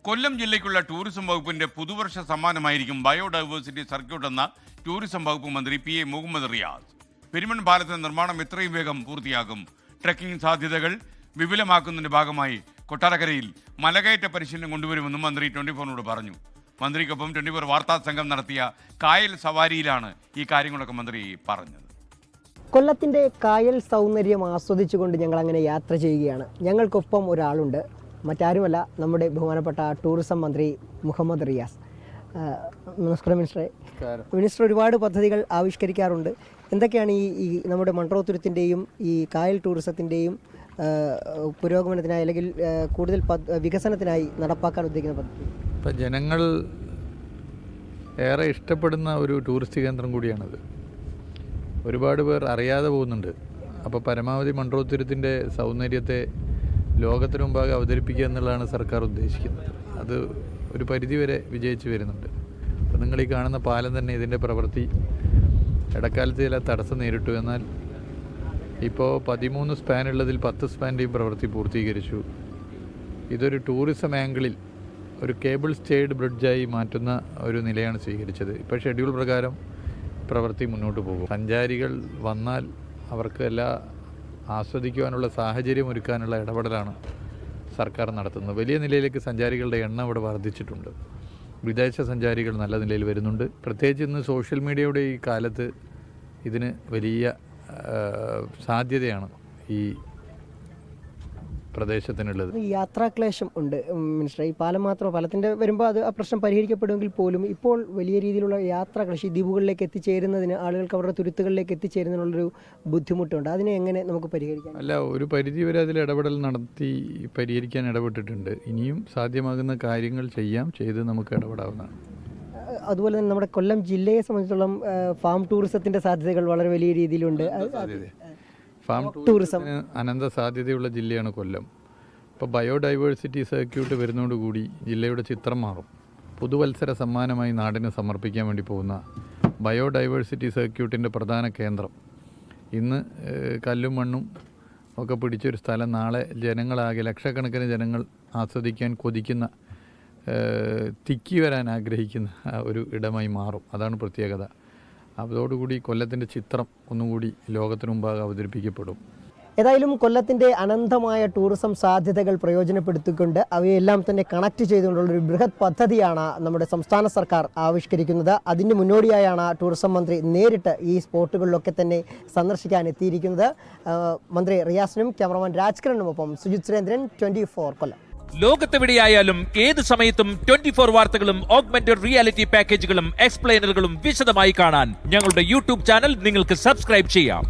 കൊല്ലം ജില്ലയ്ക്കുള്ള tourism വകുപ്പിന്റെ പുതുവർഷ സമ്മാനമായിരിക്കും biodiversity circuit എന്ന tourism വകുപ്പ് മന്ത്രി പി എ മുഹമ്മദ് റിയാസ്. പെരുമൺ പാലത്തിന്റെ നിർമ്മാണം എത്രയും വേഗം പൂർത്തിയാക്കും. ട്രക്കിംഗ് സാധ്യതകൾ വിപുലമാക്കുന്നതിന്റെ ഭാഗമായി കൊട്ടാരക്കരയിൽ മലകയറ്റ പരിശീലനം കൊണ്ടുവരുമെന്നും മന്ത്രി 24നോട് പറഞ്ഞു. മന്ത്രിക്കൊപ്പം 24 വാർത്താ സംഘം നടത്തിയ കായൽ സവാരിയിലാണ് ഈ കാര്യങ്ങളൊക്കെ മന്ത്രി പറഞ്ഞത്. കൊല്ലത്തിൻ്റെ കായൽ സൗന്ദര്യം ആസ്വദിച്ചുകൊണ്ട് ഞങ്ങൾ അങ്ങനെ യാത്ര ചെയ്യുകയാണ്. ഞങ്ങൾക്കൊപ്പം ഒരാളുണ്ട്, മറ്റാരുമല്ല, നമ്മുടെ ബഹുമാനപ്പെട്ട ടൂറിസം മന്ത്രി മുഹമ്മദ് റിയാസ്. നമസ്കാരം മിനിസ്റ്ററെ. മിനിസ്റ്റർ ഒരുപാട് പദ്ധതികൾ ആവിഷ്കരിക്കാറുണ്ട്. എന്തൊക്കെയാണ് ഈ നമ്മുടെ മൺട്രോത്തുരുത്തിൻ്റെയും ഈ കായൽ ടൂറിസത്തിൻ്റെയും പുരോഗമനത്തിനായി അല്ലെങ്കിൽ കൂടുതൽ വികസനത്തിനായി നടപ്പാക്കാൻ ഉദ്ദേശിക്കുന്ന പദ്ധതി? ഇപ്പം ജനങ്ങൾ ഏറെ ഇഷ്ടപ്പെടുന്ന ഒരു ടൂറിസ്റ്റ് കേന്ദ്രം കൂടിയാണത്. ഒരുപാട് പേർ അറിയാതെ പോകുന്നുണ്ട്. അപ്പോൾ പരമാവധി മൺട്രോത്തുരുത്തിൻ്റെ സൗന്ദര്യത്തെ ലോകത്തിന് മുമ്പാകെ അവതരിപ്പിക്കുക എന്നുള്ളതാണ് സർക്കാർ ഉദ്ദേശിക്കുന്നത്. അത് ഒരു പരിധിവരെ വിജയിച്ചു വരുന്നുണ്ട്. അപ്പോൾ നിങ്ങൾ ഈ കാണുന്ന പാലം തന്നെ ഇതിൻ്റെ പ്രവൃത്തി ഇടക്കാലത്ത് ചില തടസ്സം നേരിട്ടു. എന്നാൽ ഇപ്പോൾ 13 സ്പാൻ ഉള്ളതിൽ 10 സ്പാൻ്റെയും പ്രവൃത്തി പൂർത്തീകരിച്ചു. ഇതൊരു ടൂറിസം ആംഗിളിൽ ഒരു കേബിൾ സ്റ്റേഡ് ബ്രിഡ്ജായി മാറ്റുന്ന ഒരു നിലയാണ് സ്വീകരിച്ചത്. ഇപ്പോൾ ഷെഡ്യൂൾ പ്രകാരം പ്രവൃത്തി മുന്നോട്ട് പോകും. സഞ്ചാരികൾ വന്നാൽ അവർക്ക് ആസ്വദിക്കുവാനുള്ള സാഹചര്യം ഒരുക്കാനുള്ള ഇടപെടലാണ് സർക്കാർ നടത്തുന്നത്. വലിയ നിലയിലേക്ക് സഞ്ചാരികളുടെ എണ്ണം ഇവിടെ വർദ്ധിച്ചിട്ടുണ്ട്. വിദേശ സഞ്ചാരികൾ നല്ല നിലയിൽ വരുന്നുണ്ട്. പ്രത്യേകിച്ച് ഇന്ന് സോഷ്യൽ മീഡിയയുടെ ഈ കാലത്ത് ഇതിന് വലിയ സാധ്യതയാണ് ഈ പ്രദേശത്തിനുള്ളത്. യാത്രാക്ലേശം ഉണ്ട് മിനിസ്റ്റർ. ഈ പാലം മാത്രം പാലത്തിൻ്റെ വരുമ്പോൾ അത് ആ പ്രശ്നം പരിഹരിക്കപ്പെടുമെങ്കിൽ പോലും ഇപ്പോൾ വലിയ രീതിയിലുള്ള യാത്രാക്ലേശം, ഈ ദ്വീപുകളിലേക്ക് എത്തിച്ചേരുന്നതിന്, ആളുകൾക്ക് അവരുടെ തുരുത്തുകളിലേക്ക് എത്തിച്ചേരുന്നതിനുള്ളൊരു ബുദ്ധിമുട്ടുണ്ട്. അതിനെ എങ്ങനെ നമുക്ക് പരിഹരിക്കാം? അല്ല, ഒരു പരിധി വരെ അതിൽ ഇടപെടൽ നടത്തി പരിഹരിക്കാൻ ഇടപെട്ടിട്ടുണ്ട്. ഇനിയും സാധ്യമാകുന്ന കാര്യങ്ങൾ ചെയ്ത് നമുക്ക് ഇടപെടാവുന്നതാണ്. അതുപോലെ തന്നെ നമ്മുടെ കൊല്ലം ജില്ലയെ സംബന്ധിച്ചിടത്തോളം ഫാം ടൂറിസത്തിൻ്റെ സാധ്യതകൾ വളരെ വലിയ രീതിയിലുണ്ട്. ഫാം ടൂറിസത്തിന് അനന്ത സാധ്യതയുള്ള ജില്ലയാണ് കൊല്ലം. ഇപ്പോൾ ബയോഡൈവേഴ്സിറ്റി സർക്യൂട്ട് വരുന്നതോടുകൂടി ജില്ലയുടെ ചിത്രം മാറും. പുതുവത്സര സമ്മാനമായി നാടിന് സമർപ്പിക്കാൻ വേണ്ടി പോകുന്ന ബയോഡൈവേഴ്സിറ്റി സർക്യൂട്ടിൻ്റെ പ്രധാന കേന്ദ്രം ഇന്ന് കല്ലും മണ്ണും ഒക്കെ പിടിച്ചൊരു സ്ഥലം നാളെ ജനങ്ങളാകെ ലക്ഷക്കണക്കിന് ജനങ്ങൾ ആസ്വദിക്കാൻ കൊതിക്കുന്ന, തിക്കി വരാൻ ആഗ്രഹിക്കുന്ന ഒരു ഇടമായി മാറും. അതാണ് പ്രത്യേകത. അതോടുകൂടി കൊല്ലത്തിൻ്റെ ചിത്രം ഒന്നുകൂടി ലോകത്തിനു മുമ്പാകെ അവതരിപ്പിക്കപ്പെടും. ഏതായാലും കൊല്ലത്തിൻ്റെ അനന്തമായ ടൂറിസം സാധ്യതകൾ പ്രയോജനപ്പെടുത്തിക്കൊണ്ട് അവയെല്ലാം തന്നെ കണക്ട് ചെയ്തുകൊണ്ടുള്ളൊരു ബൃഹത് പദ്ധതിയാണ് നമ്മുടെ സംസ്ഥാന സർക്കാർ ആവിഷ്കരിക്കുന്നത്. അതിന് മുന്നോടിയായാണ് ടൂറിസം മന്ത്രി നേരിട്ട് ഈ സ്പോട്ടുകളിലൊക്കെ തന്നെ സന്ദർശിക്കാൻ എത്തിയിരിക്കുന്നത്. മന്ത്രി റിയാസിനും ക്യാമറമാൻ രാജ്കിരണിനുമൊപ്പം സുജിത് സുരേന്ദ്രൻ, 24 കൊല്ലം. ലോകത്തെവിടെയായാലും ഏത് സമയത്തും 24 വാർത്തകളും ഓഗ്മെന്റഡ് റിയാലിറ്റി പാക്കേജുകളും എക്സ്പ്ലെയിനറുകളും വിശദമായി കാണാൻ ഞങ്ങളുടെ യൂട്യൂബ് ചാനൽ നിങ്ങൾക്ക് സബ്സ്ക്രൈബ് ചെയ്യാം.